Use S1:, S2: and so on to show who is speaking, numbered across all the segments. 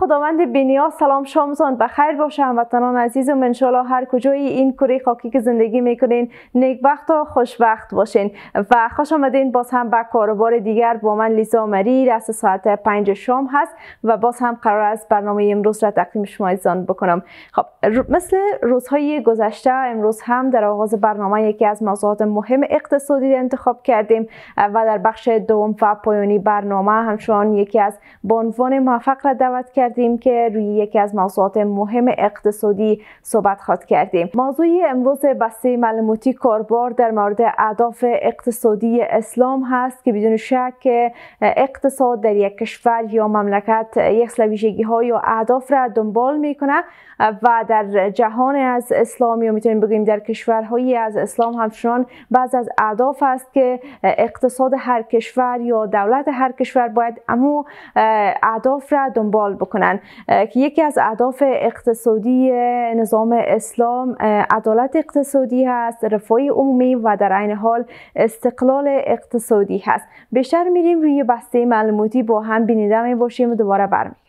S1: خداوند بی‌نیاز سلام شامتان بخیر باشه هموطنان عزیزم. انشالله هر کجای این کره خاکی که زندگی میکنین نیکبخت و خوشبخت باشین و خوش آمدین باز هم به کاروبار دیگر با من لیزا مری. رس ساعت 5 شام هست و باز هم قرار است برنامه امروز را تقدیم شما عزیزان بکنم. خب مثل روزهای گذشته امروز هم در آغاز برنامه یکی از موضوعات مهم اقتصادی انتخاب کردیم و در بخش دوم و پایانی برنامه همچنان یکی از بانوان موفق را دعوت کردیم که روی یکی از موضوعات مهم اقتصادی صحبت خواهد کردیم. موضوع امروز بسته معلوماتی کاربار در مورد اهداف اقتصادی اسلام هست که بدون شک اقتصاد در یک کشور یا مملکت یک سری ویژگی‌ها یا اهداف را دنبال میکنه و در جهان از اسلام یا میتونیم بگیم در کشورهای از اسلام همچنان بعض از اهداف است که اقتصاد هر کشور یا دولت هر کشور باید امو اهداف را دنبال بکنن که یکی از اهداف اقتصادی نظام اسلام عدالت اقتصادی هست، رفاه عمومی و در عین حال استقلال اقتصادی هست. بیشتر میریم روی بسته معلوماتی با هم بینیده می باشیم و دوباره برمیگردیم.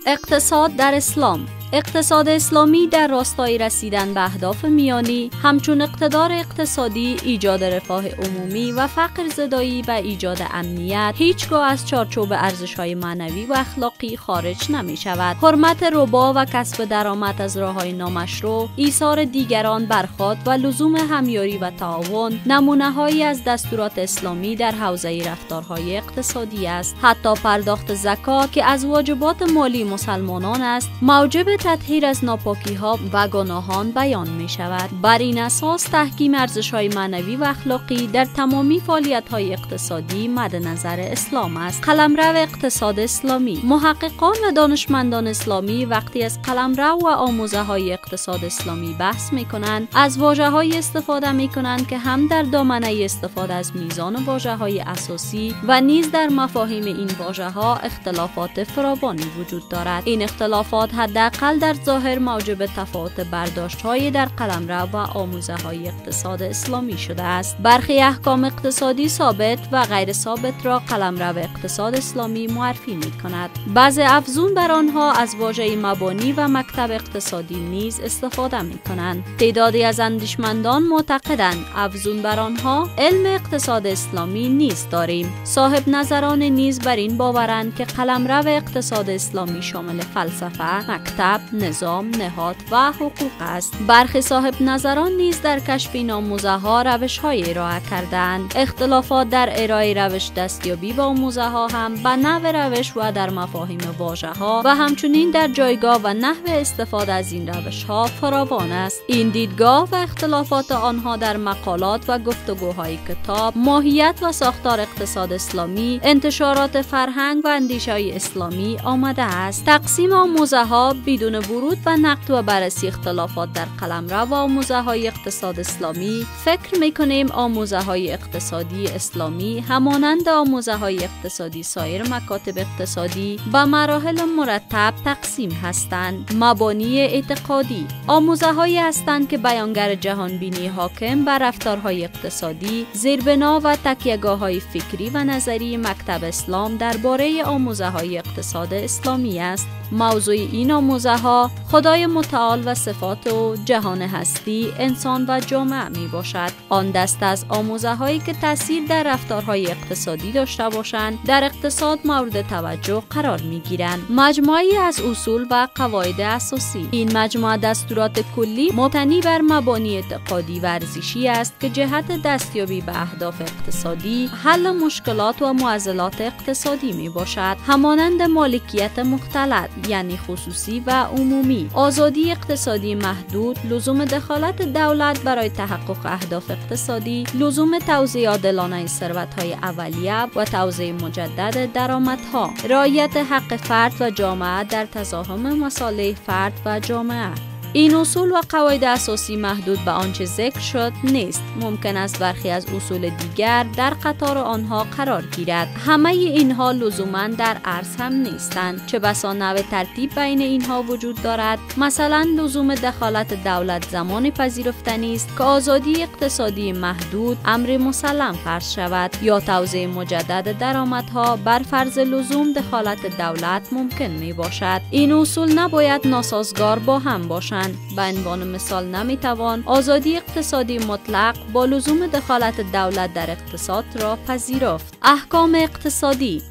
S2: اقتصاد در اسلام. اقتصاد اسلامی در راستای رسیدن به اهداف میانی همچون اقتدار اقتصادی، ایجاد رفاه عمومی و فقر زدایی و ایجاد امنیت هیچگاه از چارچوب ارزش‌های معنوی و اخلاقی خارج نمی شود. حرمت ربا و کسب درآمد از راه‌های نامشروع، ایثار دیگران بر خود و لزوم همیاری و تعاون نمونه‌هایی از دستورات اسلامی در حوزه رفتارهای اقتصادی است. حتی پرداخت زکات که از واجبات مالی مسلمانان است، موجب تطهیر از ناپاکی‌ها و گناهان بیان می شود. بر این اساس تحکیم ارزش‌های معنوی و اخلاقی در تمامی فعالیت‌های اقتصادی مد نظر اسلام است. قلمرو اقتصاد اسلامی. محققان و دانشمندان اسلامی وقتی از قلمرو و آموزه‌های اقتصاد اسلامی بحث می‌کنند، از واژه‌های استفاده می‌کنند که هم در دامنه استفاده از میزان واژه‌های اساسی و نیز در مفاهیم این واژه‌ها اختلافات فراوانی وجود دارد. این اختلافات حداقل در ظاهر موجب تفاوت برداشت‌های در قلمرو و آموزه‌های اقتصاد اسلامی شده است. برخی احکام اقتصادی ثابت و غیر ثابت را قلمرو اقتصاد اسلامی معرفی می‌کند. بعض افزون بر آنها از واژه مبانی و مکتب اقتصادی نیز استفاده می‌کنند. تعدادی از اندیشمندان معتقدند افزون بر آنها علم اقتصاد اسلامی نیست داریم. صاحب نظران نیز بر این باورند که قلمرو اقتصاد اسلامی شامل فلسفه، مکتب، نظام، نهاد و حقوق است. برخی صاحب نظران نیز در کشف این آموزه‌ها روش‌های ارائه کردند. اختلافات در ارائه روش دستیابی به آموزه‌ها هم به نوع روش و در مفاهیم واژه‌ها و همچنین در جایگاه و نحو استفاده از این روش‌ها فراوان است. این دیدگاه و اختلافات آنها در مقالات و گفتگوهای کتاب، ماهیت و ساختار اقتصاد اسلامی، انتشارات فرهنگ و اندیشه‌های اسلامی آمده است. تقسیم آموزه‌ها بدون ورود و نقد و بررسی اختلافات در قلمرو و آموزه‌های اقتصاد اسلامی فکر می‌کنیم آموزه‌های اقتصادی اسلامی همانند آموزه‌های اقتصادی سایر مکاتب اقتصادی به مراحل مرتب تقسیم هستند. مبانی اعتقادی آموزه‌هایی هستند که بیانگر جهانبینی حاکم بر رفتارهای اقتصادی، زیربنا و تکیه‌گاه‌های فکری و نظری مکتب اسلام درباره آموزه‌های اقتصاد اسلامی است. موضوع این آموزه‌ها خدای متعال و صفات و جهان هستی، انسان و جامعه می باشد. آن دست از آموزه‌هایی که تأثیر در رفتارهای اقتصادی داشته باشند در اقتصاد مورد توجه قرار می گیرند. مجموعه‌ای از اصول و قواعد اساسی. این مجموعه دستورات کلی مبتنی بر مبانی اعتقادی و ارزشی است که جهت دستیابی به اهداف اقتصادی، حل مشکلات و معضلات اقتصادی می باشد. همانند مالکیت مختلط یعنی خصوصی و عمومی، آزادی اقتصادی محدود، لزوم دخالت دولت برای تحقق اهداف اقتصادی، لزوم توزیع عادلانه ثروت‌های اولیه و توزیع مجدد درآمدها، رعایت حق فرد و جامعه در تزاحم مصالح فرد و جامعه. این اصول و قواعد اساسی محدود به آنچه ذکر شد نیست. ممکن است برخی از اصول دیگر در قطار آنها قرار گیرد. همه اینها لزوما در عرض هم نیستند، چه بسا نوع ترتیب بین اینها وجود دارد. مثلا لزوم دخالت دولت زمان پذیرفتنی است که آزادی اقتصادی محدود امر مسلم فرض شود، یا توزیع مجدد درآمدها بر فرض لزوم دخالت دولت ممکن می باشد. این اصول نباید ناسازگار با هم باشند. به عنوان مثال نمیتوان آزادی اقتصادی مطلق با لزوم دخالت دولت در اقتصاد را پذیرفت. احکام اقتصادی: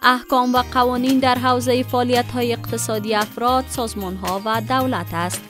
S2: احکام و قوانین در حوزه فعالیت‌های اقتصادی افراد، سازمان‌ها و دولت است.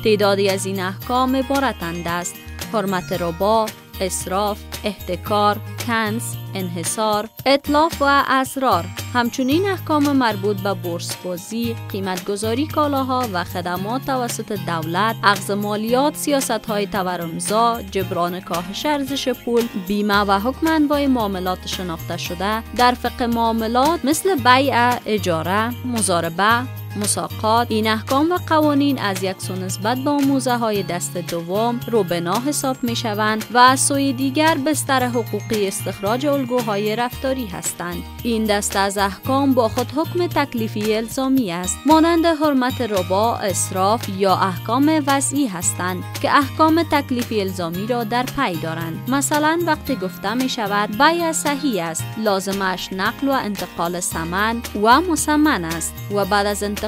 S2: تعدادی از این احکام عبارتند است: حرمت ربا، اسراف، احتکار، کنز، انحصار، اتلاف و اسرار. همچنین احکام مربوط به بورس بازی، قیمتگذاری کالاها و خدمات توسط دولت، اخذ مالیات، سیاست‌های تورمزا، جبران کاهش ارزش پول، بیمه و حکم انواع معاملات شناخته شده در فقه معاملات مثل بیع، اجاره، مضاربه، مساقات. این احکام و قوانین از یک سو نسبت به آموزه های دست دوم روبنا حساب می شوند و از سوی دیگر بستر حقوقی استخراج الگوهای رفتاری هستند. این دسته از احکام با خود حکم تکلیفی الزامی است، مانند حرمت ربا، اسراف یا احکام وضعی هستند که احکام تکلیفی الزامی را در پی دارند. مثلا وقتی گفته می شود بیع صحیح است، لازمش نقل و انتقال ثمن و مثمن است و بعد از انتقال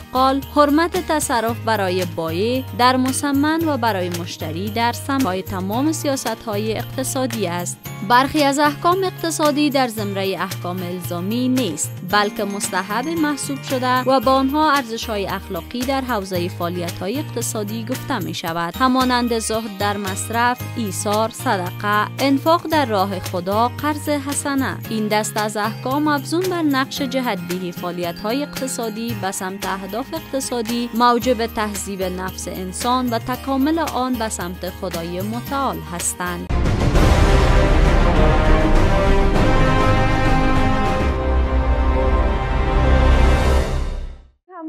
S2: حرمت تصرف برای بایع در مثمن و برای مشتری در ثمن تمام سیاست‌های اقتصادی است. برخی از احکام اقتصادی در زمره احکام الزامی نیست، بلکه مستحب محسوب شده و با آنها ارزش‌های اخلاقی در حوزه فعالیت‌های اقتصادی گفته می شود، همانند زهد در مصرف، ایثار، صدقه، انفاق در راه خدا، قرض حسنه. این دسته از احکام افزون بر نقش جهت‌دهی فعالیت‌های اقتصادی به سمت اهداف اقتصادی موجب تهذیب نفس انسان و تکامل آن به سمت خدای متعال هستند.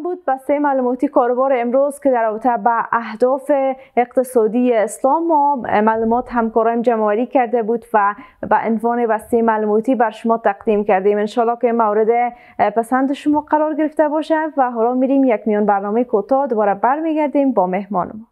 S1: بود بسته معلوماتی کاروبار امروز که در رابطه با اهداف اقتصادی اسلام ما معلومات همکارایم جمع‌آوری کرده بود و به عنوان بسته معلوماتی بر شما تقدیم کردیم. انشالله که مورد پسند شما قرار گرفته باشه و حالا میریم یک میان برنامه کوتاه، دوباره برمیگردیم با مهمان ما.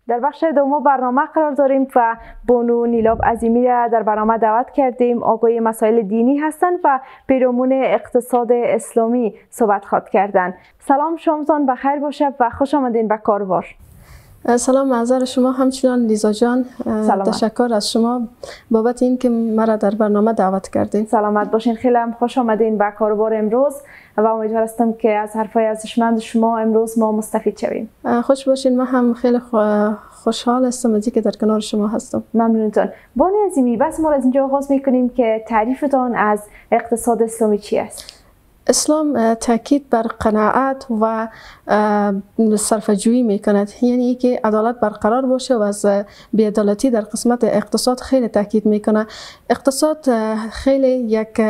S1: در بخش دوم برنامه قرار داریم و بانو نیلاب عظیمی را در برنامه دعوت کردیم. آگاهی مسائل دینی هستند و پیرامون اقتصاد اسلامی صحبت خواهد کردند. سلام، شامتان بخیر باشه و خوش آمدین به کاروبار.
S3: سلام، معذر شما همچنان لیزا جان. تشکر از شما بابت این که مرا در برنامه دعوت کردین.
S1: سلامت باشین، خیلی هم خوش آمدین به کاروبار امروز و امیدوار هستم که از حرفای ارزشمند شما امروز ما مستفید شویم.
S3: خوش باشین، من هم خیلی خوشحال هستم از اینکه در کنار شما هستم.
S1: ممنونتون. بانو عظیمی، بس ما از اینجا آغاز میکنیم که تعریفتان از اقتصاد اسلامی چی است؟
S3: اسلام تاکید بر قناعت و صرفه‌جویی میکند، یعنی که عدالت برقرار باشه و از بی‌عدالتی در قسمت اقتصاد خیلی تاکید میکنه. اقتصاد خیلی یک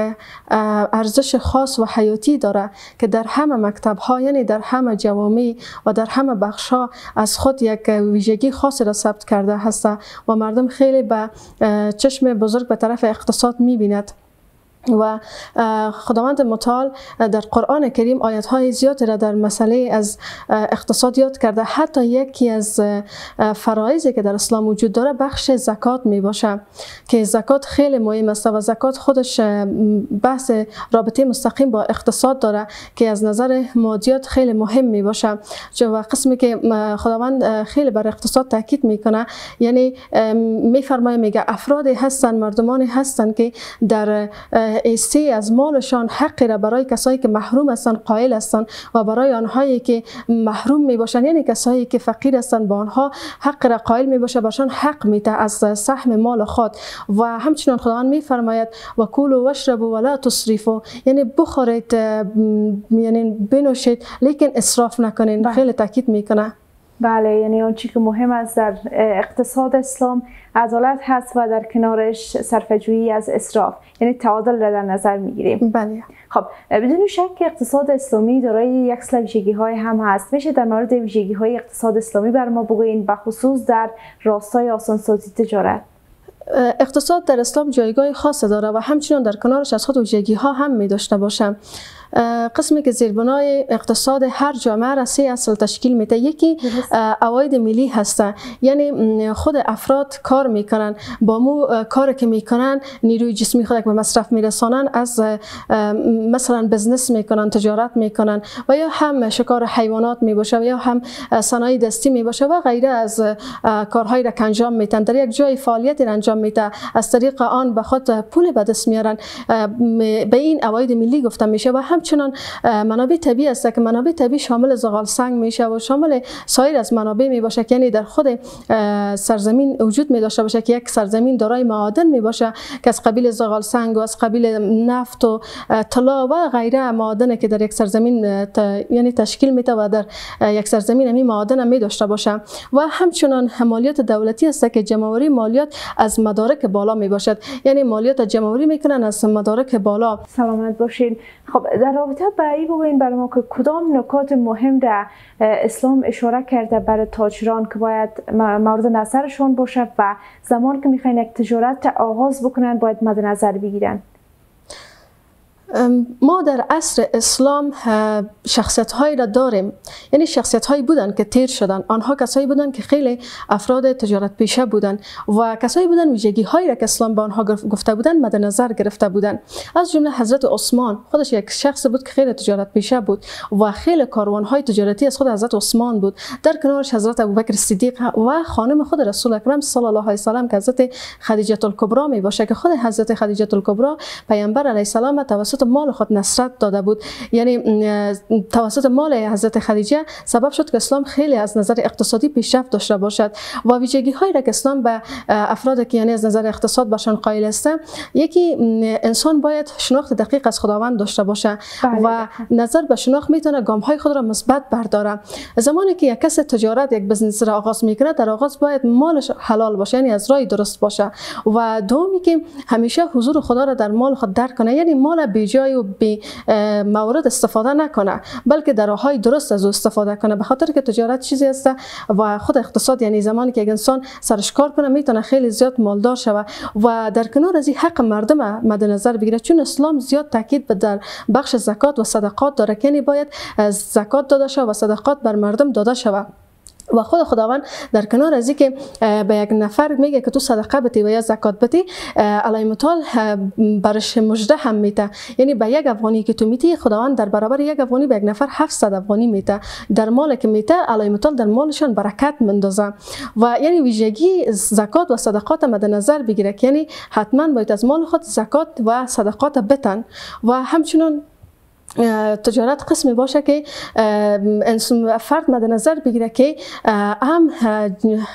S3: ارزش خاص و حیاتی داره که در همه مکتب‌ها، یعنی در همه جوامع و در همه بخش‌ها از خود یک ویژگی خاصی را ثبت کرده هست و مردم خیلی به چشم بزرگ به طرف اقتصاد میبیند. و خداوند متعال در قرآن کریم آیات‌های زیادی را در مسئله از اقتصاد یاد کرده. حتی یکی از فرایضی که در اسلام وجود داره بخش زکات می باشه که زکات خیلی مهم است و زکات خودش بحث رابطه مستقیم با اقتصاد داره که از نظر مادیات خیلی مهم می باشه. و قسمی که خداوند خیلی بر اقتصاد تاکید میکنه، یعنی میفرماید میگه افرادی هستن، مردمانی هستن که در ایستی از مالشان حقی را برای کسایی که محروم هستند قائل هستند و برای آنهایی که محروم می باشند، یعنی کسایی که فقیر هستند با آنها حق را قائل می باشه، برشان حق میده از سهم مال خود. و همچنین خداوند می فرماید و کولوا واشربوا ولا تسرفوا، یعنی بخورید، یعنی بنوشید لیکن اسراف نکنین. خیلی تاکید میکنه.
S1: بله، یعنی آنچه که مهم است در اقتصاد اسلام عدالت هست و در کنارش صرفه‌جویی از اسراف، یعنی تعادل را در نظر میگیریم.
S3: بله.
S1: خب بدون شک اقتصاد اسلامی دارای یک سری ویژگی‌های هم هست. میشه در مورد ویژگی‌های اقتصاد اسلامی بر ما بگویید، بخصوص در راستای آسانسازی تجارت؟
S3: اقتصاد در اسلام جایگاه خاص داره و همچنین در کنارش از خود ویژگی‌ها هم می داشته باشه. قسمی که زیربنای اقتصاد هر جامعه را 3 اصل تشکیل میده. یکی عواید ملی هسته، یعنی خود افراد کار میکنن، با مو کاری که میکنن نیروی جسمی خود به مصرف میرسانن، از مثلا بزنس میکنن، تجارت میکنن و یا هم شکار حیوانات میباشه و یا هم صنایع دستی میباشه و غیره از کارهایی را که انجام میدن. در یک جای فعالیتی را انجام میده، از طریق آن به خود پول به دست میارن. به این عواید ملی گفته میشه. و همچنان منابع طبیعی است که منابع طبیعی شامل زغال سنگ میشه و شامل سایر از منابع می باشه که یعنی در خود سرزمین وجود می داشته باشه که یک سرزمین دارای معادن می باشه که از قبیل زغال سنگ و از قبیل نفت و طلا و غیره معادن که در یک سرزمین یعنی تشکیل میده و در یک سرزمین همین معادن می داشته باشه. و همچنان مالیات دولتی است که جمع‌آوری مالیات از مدارک بالا می باشد، یعنی مالیات جمع‌آوری میکنن از مدارک بالا.
S1: سلامت باشین. خب در رابطه با این بگوین برای ما که کدام نکات مهم در اسلام اشاره کرده برای تاجران که باید مورد نظرشون باشه و زمان که میخواین یک تجارت آغاز بکنن باید مد نظر بگیرن؟
S3: ما در عصر اسلام شخصیت هایی را داریم، یعنی شخصیت هایی بودن که تیر شدن. آنها کسایی بودن که خیلی افراد تجارت پیشه بودن و کسایی بودن ویژگی هایی را که اسلام به آنها گفته بودن مد نظر گرفته بودن. از جمله حضرت عثمان خودش یک شخص بود که خیلی تجارت پیشه بود و خیلی کاروان های تجارتی از خود حضرت عثمان بود. در کنارش حضرت ابوبکر صدیق و خانم خود رسول اکرم صلی الله علیه و سلم که حضرت خدیجه الکبری می باشه که خود حضرت خدیجه الکبری پیامبر علیه السلام توسط مال خود نصرت داده بود. یعنی توسط مال حضرت خدیجه سبب شد که اسلام خیلی از نظر اقتصادی پیشرفت داشته باشد. و ویژگی هایی را که اسلام به افراد که یعنی از نظر اقتصاد باشن قائل است، یکی انسان باید شناخت دقیق از خداوند داشته باشه و نظر به شناخت میتونه گام های خود را مثبت برداره. زمانی که یک کس تجارت یک بزنس را آغاز میکنه، در آغاز باید مالش حلال باشه، یعنی از راه درست باشه. و دومی که همیشه حضور خدا را در مال خود درک کنه، یعنی مال بی جای و بی مورد استفاده نکنه، بلکه در راههای درست از او استفاده کنه. به خاطر که تجارت چیزی است و خود اقتصاد یعنی زمانی که یک انسان سرش کار کنه میتونه خیلی زیاد مالدار شوه و در کنار از این حق مردم مد نظر بگیره. چون اسلام زیاد تاکید به در بخش زکات و صدقات داره که یعنی باید زکات داده شود و صدقات بر مردم داده شود. و خود خداوند در کنار از اینکه به یک نفر میگه که تو صدقه بدی و یا زکات بدی، علی متعال برش مژده هم میده. یعنی به یک افغانی که تو میدی، خداوند در برابر یک افغانی به یک نفر 700 افغانی میده. در مال که میده علی متعال در مالشان برکت مندازه. و یعنی ویژگی زکات و صدقات مد نظر بگیره که یعنی حتما باید از مال خود زکات و صدقات بتن. و همچنین تجارت قسمی باشه که فرد مد نظر بگیره که هم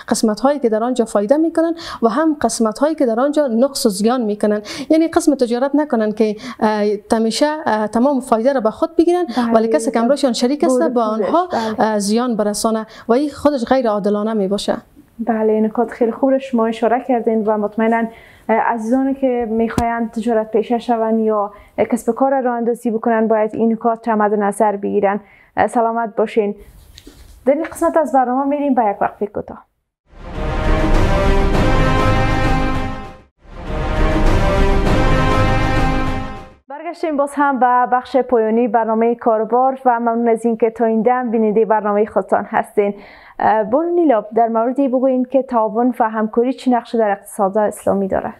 S3: قسمت هایی که در آنجا فایده میکنن و هم قسمت هایی که در آنجا نقص و زیان میکنن. یعنی قسم تجارت نکنن که همیشه تمام فایده را به خود بگیرن ولی کسی که امروشان شریک است با آنها زیان برسانه و این خودش غیر عادلانه می باشه.
S1: بله، نکات خیلی خوب را شما اشاره کردین و مطمئنا عزیزانی که میخواین تجارت پیشه شون یا کسب کار راه اندازی بکنن باید این نکات را مد نظر بگیرن. سلامت باشین. در این قسمت از برنامه میریم به یک وقفه کوتاه. برگشتیم باز هم به بخش پایانی برنامه کاروبار و ممنون از اینکه تا این دم بیننده برنامه خودتان هستین. بانو نیلا، در موردی بگویین که تعاون و همکاری چه نقشی در اقتصاد اسلامی داره؟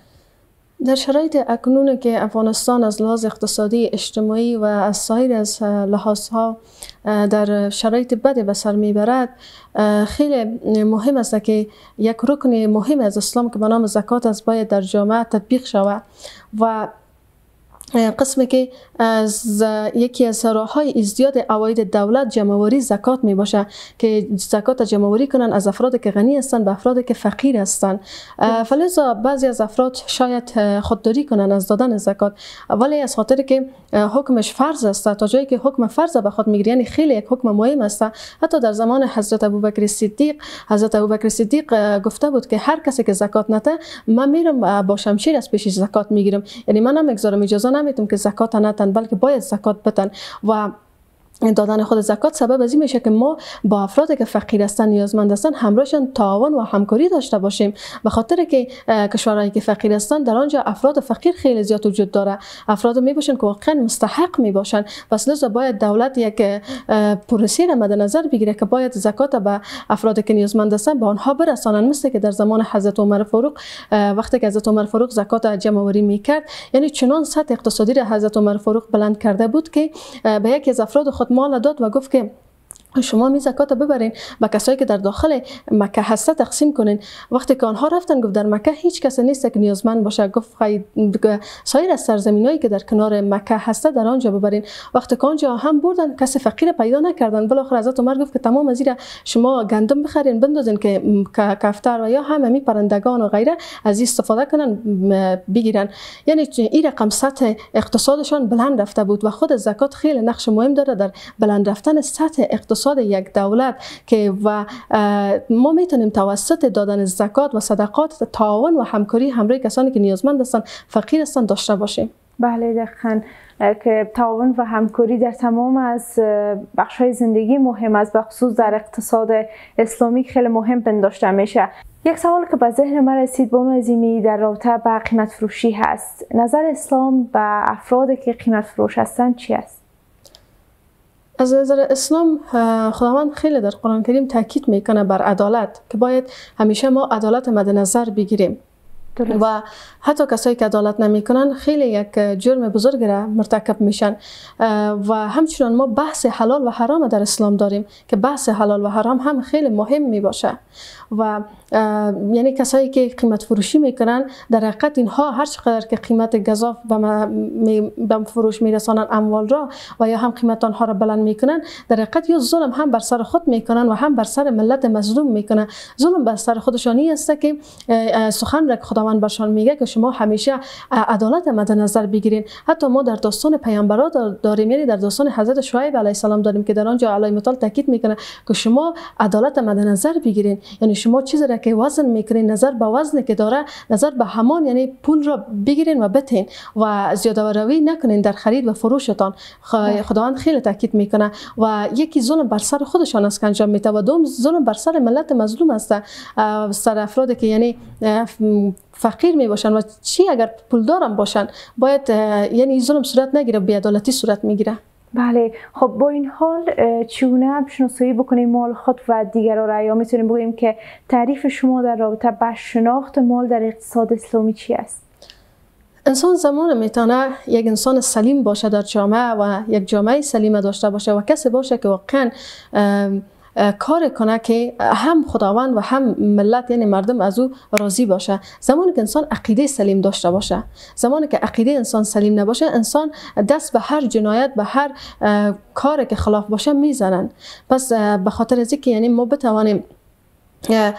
S3: در شرایط اکنون که افغانستان از لحاظ اقتصادی، اجتماعی و از سایر از لحاظها در شرایط بدی به سر میبرد، خیلی مهم است که یک رکن مهم از اسلام که به نام زکات است باید در جامعه تطبیق شود و قسمی که یکی از راه‌های ازدیاد عواید دولت جمع‌آوری زکات می باشه که زکات جمع‌آوری کنن از افرادی که غنی هستند به افرادی که فقیر هستند. فلذا بعضی از افراد شاید خودداری کنن از دادن زکات، ولی از خاطر که حکمش فرض است تا جایی که حکم فرض به خود میگیره، یعنی خیلی یک حکم مهم است. حتی در زمان حضرت ابوبکر صدیق گفته بود که هر کسی که زکات نده من میرم با شمشیر از پیشش زکات میگیرم، یعنی من نمیگذارم، اجازه نمیدم که زکات ندن، بلکه باید زکات بدن. و دادن خود زکات سبب از این میشه که ما با افرادی که فقیر هستن، نیازمند هستن، همراهشان تعاون و همکاری داشته باشیم. به خاطر که کشورهایی که فقیر هستن در آنجا افراد فقیر خیلی زیاد وجود داره، افراد می باشن که واقعا مستحق می باشن. پس لذا باید دولت یک پروسه را مد نظر بگیره که باید زکات به افرادی که نیازمند هستن به آنها برسانن، مثل که در زمان حضرت عمر فاروق وقتی که حضرت عمر فاروق زکات جمع آوری میکرد، یعنی چنان سطح اقتصادی را حضرت عمر فاروق بلند کرده بود که به یکی از افراد خود مال داد و گفت که شما می زکات ببرین به کسایی که در داخل مکه هسته تقسیم کنین. وقتی که آنها رفتن گفت در مکه هیچ کس نیست که نیازمند باشه، گفت سایر از سرزمینایی که در کنار مکه هسته در آنجا ببرین. وقتی که آنجا هم بردن کسی فقیر پیدا نکردن. بالاخره حضرت عمر گفت که تمام از اینا شما گندم بخرین بندازین که کفتر و یا همه پرندگان و غیره از استفاده کنن بگیرن. یعنی این رقم سطح اقتصادشان بلند رفته بود و خود زکات خیلی نقش مهم داره در بلند رفتن سطح اقتصاد یک دولت که و ما میتونیم توسط دادن زکات و صدقات تعاون و همکاری همراه کسانی که نیازمند هستند، فقیر هستند داشته باشیم.
S1: بله دقیقاً که تعاون و همکاری در تمام از بخش‌های زندگی مهم است، به خصوص در اقتصاد اسلامی خیلی مهم پنداشته میشه. یک سوال که به ذهن من رسید به اون عظیمی در رابطه با قیمت فروشی هست. نظر اسلام به افرادی که قیمت فروش هستند چی است؟
S3: از نظر اسلام خداوند خیلی در قرآن کریم تاکید میکنه بر عدالت که باید همیشه ما عدالت مد نظر بگیریم. درست. و حتی کسایی که عدالت نمیکنن خیلی یک جرم بزرگ را مرتکب میشن. و همچنان ما بحث حلال و حرام در اسلام داریم که بحث حلال و حرام هم خیلی مهم می باشه. و یعنی کسایی که قیمت فروشی میکنن در حقیقت اینها هر چقدر که قیمت گزاف به فروش میرسانن اموال را و یا هم قیمت آنها را بلند میکنن، در حقیقت یا ظلم هم بر سر خود میکنن و هم بر سر ملت مظلوم میکنن. ظلم بر سر خودشانی است که سخن را که خداوند برشان میگه که شما همیشه عدالت مد نظر بگیرین. حتی ما در داستان پیامبرا داریم، یعنی در داستان حضرت شعیب علیه السلام داریم که در آنجا علی متعال تاکید میکنه که شما عدالت مد نظر بگیرین. یعنی شما چیزی را که وزن میکنین نظر به وزنی که داره، نظر به همان، یعنی پول را بگیرین و بتین و زیاده و روی نکنین در خرید و فروشتان. خداوند خیلی تاکید میکنه و یکی ظلم بر سر خودشان است که انجام میده و دوم ظلم بر سر ملت مظلوم است، سر افرادی که یعنی فقیر می باشن و چی اگر پولدارم باشن باید یعنی ظلم صورت نگیره، بی‌عدالتی صورت میگیره.
S1: بله، خب با این حال چگونه شناسایی بکنیم مال خود و دیگران را؟ یا میتونیم بگوییم که تعریف شما در رابطه با شناخت مال در اقتصاد اسلامی چی است؟
S3: انسان زمان میتونه یک انسان سلیم باشه در جامعه و یک جامعه سلیم داشته باشه و کسی باشه که واقعا کار کنه که هم خداوند و هم ملت یعنی مردم از او راضی باشه. زمانی که انسان عقیده سلیم داشته باشه، زمانی که عقیده انسان سلیم نباشه، انسان دست به هر جنایت، به هر کاری که خلاف باشه میزنن. پس به خاطر از اینکه یعنی ما بتوانیم که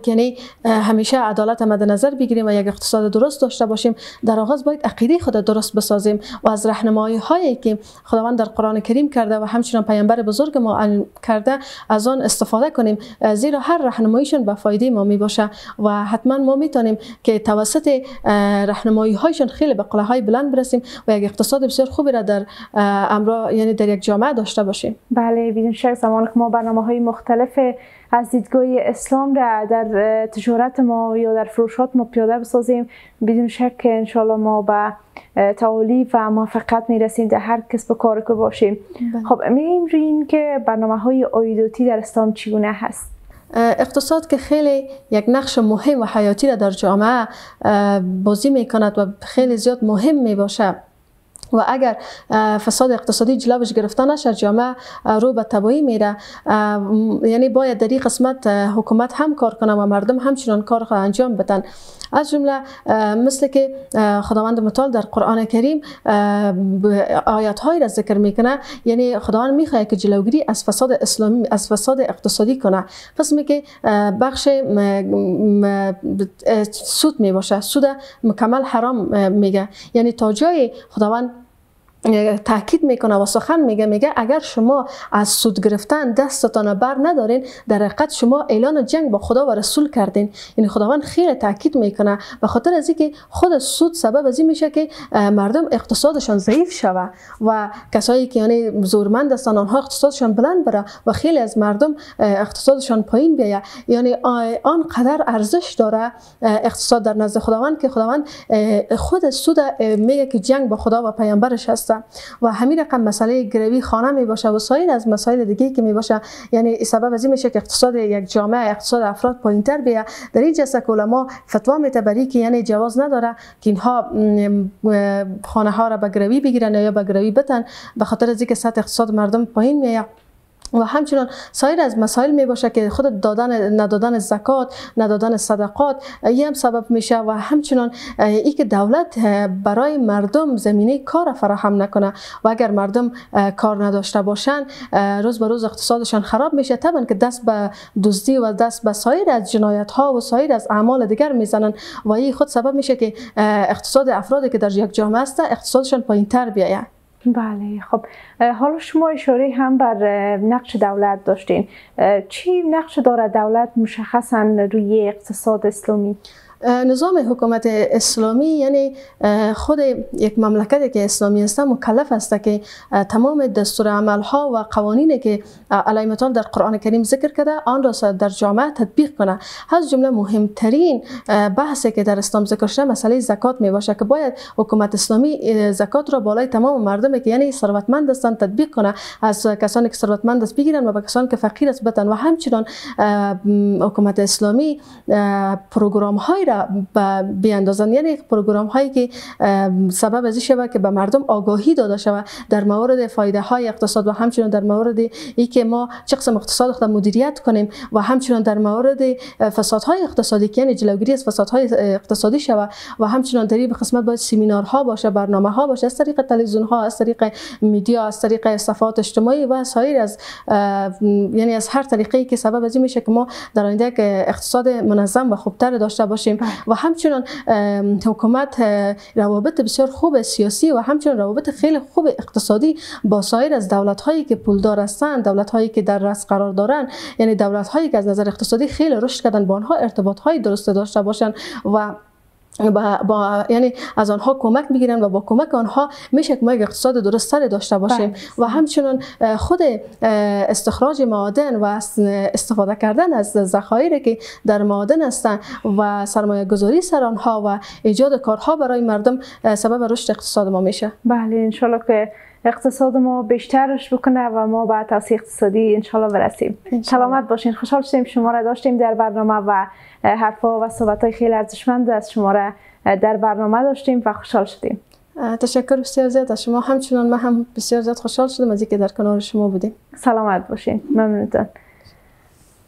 S3: یعنی همیشه عدالت مد نظر بگیریم و یک اقتصاد درست داشته باشیم، در آغاز باید عقیده خود درست بسازیم و از راهنمایی هایی که خداوند در قرآن کریم کرده و همچنین پیامبر بزرگ ما کرده از آن استفاده کنیم، زیرا هر راهنماییشون به فایده ما می باشه و حتما ما میتونیم که توسط راهنمایی هایشون خیلی به قله های بلند برسیم و یک اقتصاد بسیار خوبی را در یعنی در یک جامعه داشته باشیم.
S1: بله، بدون شک زمانی که ما برنامه‌های مختلف از دیدگاه اسلام را در تجارت ما یا در فروشات ما پیاده بسازیم، بدون شک که انشالله ما به تعالی و موفقیت میرسیم در هر کسب و کاری که باشیم. خب میگیم روی این که برنامه‌های عایداتی در اسلام چگونه هست؟
S3: اقتصاد که خیلی یک نقش مهم و حیاتی را در جامعه بازی میکند و خیلی زیاد مهم می باشه. و اگر فساد اقتصادی جلوش گرفته نشه جامعه رو به تباهی میره. یعنی باید در این قسمت حکومت هم کار کنه و مردم همچنان کار انجام بدن. از جمله مثل که خداوند متعال در قرآن کریم آیات هایی را ذکر میکنه، یعنی خداوند میخواد که جلوگیری از فساد اسلامی، از فساد اقتصادی کنه. قسمی که بخش سود میباشه، سود مکمل حرام میگه، یعنی تا جای خداوند تاکید میکنه و سخن میگه اگر شما از سود گرفتن دستتان بر ندارین، در حقیقت شما اعلان جنگ با خدا و رسول کردین. یعنی خداوند خیلی تاکید میکنه به خاطر از اینکه خود سود سبب از این میشه که مردم اقتصادشان ضعیف شوه و کسایی که یعنی زورمند هستن آنها اقتصادشان بلند بره و خیلی از مردم اقتصادشان پایین بیایه. یعنی آنقدر ارزش داره اقتصاد در نزد خداوند که خداوند خود سود میگه که جنگ با خدا و پیامبرش هست. و همین رقم مسئله گروی خانه می باشه و سایر از مسائل دیگه که می باشه، یعنی سبب از این میشه که اقتصاد یک جامعه، اقتصاد افراد پایینتر بیه. در این جلسه که علما فتوا میده برای که یعنی جواز نداره که اینها خانه ها را به گروی بگیرن یا به گروی بتن، به خاطر از اینکه سطح اقتصاد مردم پایین میه. و همچنان سایر از مسائل می باشه که خود ندادن زکات، ندادن صدقات این هم سبب میشه و همچنان ای که دولت برای مردم زمینه کار فراهم نکنه و اگر مردم کار نداشته باشن روز به روز اقتصادشان خراب میشه. طبعا که دست به دزدی و دست به سایر از جنایت ها و سایر از اعمال دیگر میزنن و این خود سبب میشه که اقتصاد افرادی که در یک جامعه است اقتصادشان پایینتر بیاید.
S1: بله، خب حالا شما اشاره هم بر نقش دولت داشتین. چی نقش داره دولت مشخصا روی اقتصاد اسلامی؟
S3: نظام حکومت اسلامی یعنی خود یک مملکتی که اسلامی است مکلف است که تمام دستورالعمل ها و قوانینی که علی متعال در قرآن کریم ذکر کرده آن را در جامعه تطبیق کنه. از جمله مهمترین بحثی که در اسلام ذکر شده مسئله زکات می باشه که باید حکومت اسلامی زکات را بالای تمام مردمی که یعنی ثروتمند هستند تطبیق کنه، از کسانی که ثروتمند است بگیرن و به کسانی که فقیر است بدن. و همچنین حکومت اسلامی پروگرام های بیاندازن، یعنی پروگرام هایی که سبب از این شود که به مردم آگاهی داده شود در مورد فایده های اقتصاد و همچنین در مورد ای که ما چه قسم اقتصاد خود مدیریت کنیم و همچنین در مورد فسادهای اقتصادی که یعنی جلوگیری از فسادهای اقتصادی شود. و همچنین در این قسمت باید سمینارها باشه، برنامه ها باشه از طریق تلویزیون ها، از طریق میدیا، از طریق صفحات اجتماعی و سایر از یعنی از هر طریقی که سبب از این میشه که ما در آینده اقتصاد منظم و خوبتر داشته باشیم. و همچنین حکومت روابط بسیار خوب سیاسی و همچنین روابط خیلی خوب اقتصادی با سایر از دولت هایی که پولدار هستند، دولت هایی که در رأس قرار دارند، یعنی دولت هایی که از نظر اقتصادی خیلی رشد کردن با آنها ارتباط های درست داشته باشند و یعنی از آنها کمک بگیرن و با کمک آنها میشه که ما یک اقتصاد درست‌تر داشته باشیم. و همچنین خود استخراج معادن و استفاده کردن از ذخایر که در معادن هستند و سرمایه گذاری سر آنها و ایجاد کارها برای مردم سبب رشد اقتصاد ما میشه.
S1: بله، انشالله که اقتصاد ما بیشترش بکنه و ما به توسعه اقتصادی انشالله برسیم. سلامت باشین. خوشحال شدیم شما را داشتیم در برنامه و حرفا و صحبت‌های خیلی ارزشمند از شما را در برنامه داشتیم و خوشحال شدیم.
S3: تشکر بسیار زیاد از شما. همچنین من هم بسیار زیاد خوشحال شدم از اینکه در کنار شما بودیم.
S1: سلامت باشین. ممنونتان.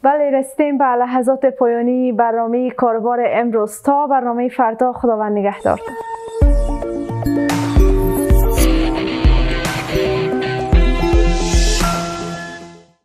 S1: بله، رسیدیم به لحظات پایانی برنامه کاربار امروز. تا برنامه فردا، خداوند نگهدار.